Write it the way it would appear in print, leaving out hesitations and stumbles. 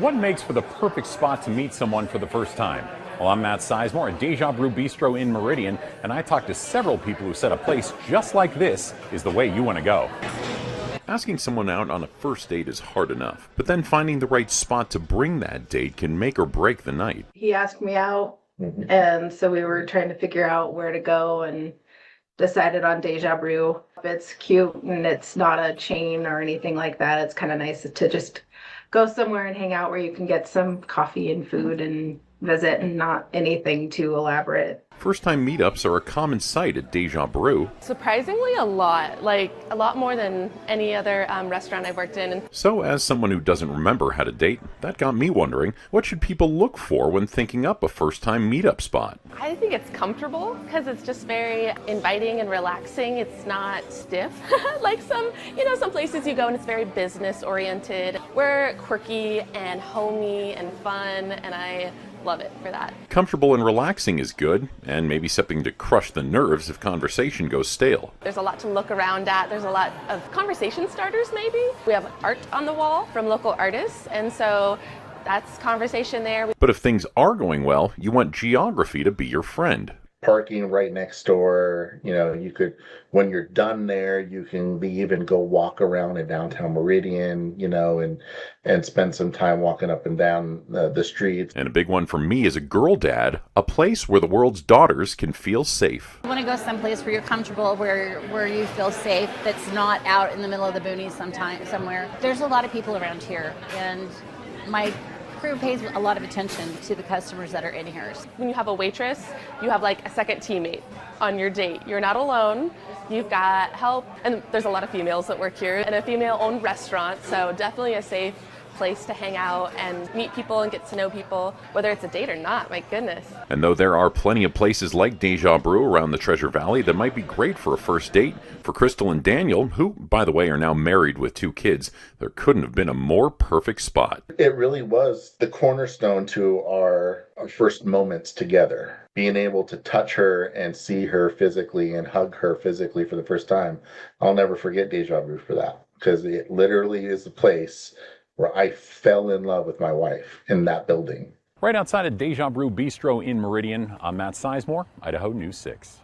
What makes for the perfect spot to meet someone for the first time? Well, I'm Matt Sizemore at Deja Brew Bistro in Meridian, and I talked to several people who said a place just like this is the way you want to go. Asking someone out on a first date is hard enough, but then finding the right spot to bring that date can make or break the night. He asked me out, and so we were trying to figure out where to go and decided on Deja Brew. It's cute and it's not a chain or anything like that. It's kind of nice to just go somewhere and hang out where you can get some coffee and food and visit and not anything too elaborate. First-time meetups are a common sight at Deja Brew. Surprisingly a lot more than any other restaurant I've worked in. So as someone who doesn't remember how to date, that got me wondering, what should people look for when thinking up a first-time meetup spot? I think it's comfortable because it's just very inviting and relaxing. It's not stiff like some places you go and it's very business oriented. We're quirky and homey and fun, and I love it for that. Comfortable and relaxing is good, and maybe something to crush the nerves if conversation goes stale. There's a lot to look around at. There's a lot of conversation starters maybe. We have art on the wall from local artists, and so that's conversation there. But if things are going well, you want geography to be your friend. Parking right next door, you could, when you're done there, you can even go walk around in downtown Meridian, and spend some time walking up and down the streets. And a big one for me as a girl dad, a place where the world's daughters can feel safe. You want to go someplace where you're comfortable, where you feel safe, that's not out in the middle of the boonies somewhere. There's a lot of people around here, and my crew pays a lot of attention to the customers that are in here. When you have a waitress, you have like a second teammate on your date. You're not alone. You've got help, and there's a lot of females that work here, and a female-owned restaurant, so definitely a safe place to hang out and meet people and get to know people, whether it's a date or not. My goodness. And though there are plenty of places like Deja Brew around the Treasure Valley that might be great for a first date, for Crystal and Daniel, who, by the way, are now married with 2 kids, there couldn't have been a more perfect spot. It really was the cornerstone to our first moments together. Being able to touch her and see her physically and hug her physically for the first time. I'll never forget Deja Brew for that, because it literally is a place where I fell in love with my wife in that building. Right outside of Deja Brew Bistro in Meridian, I'm Matt Sizemore, Idaho News 6.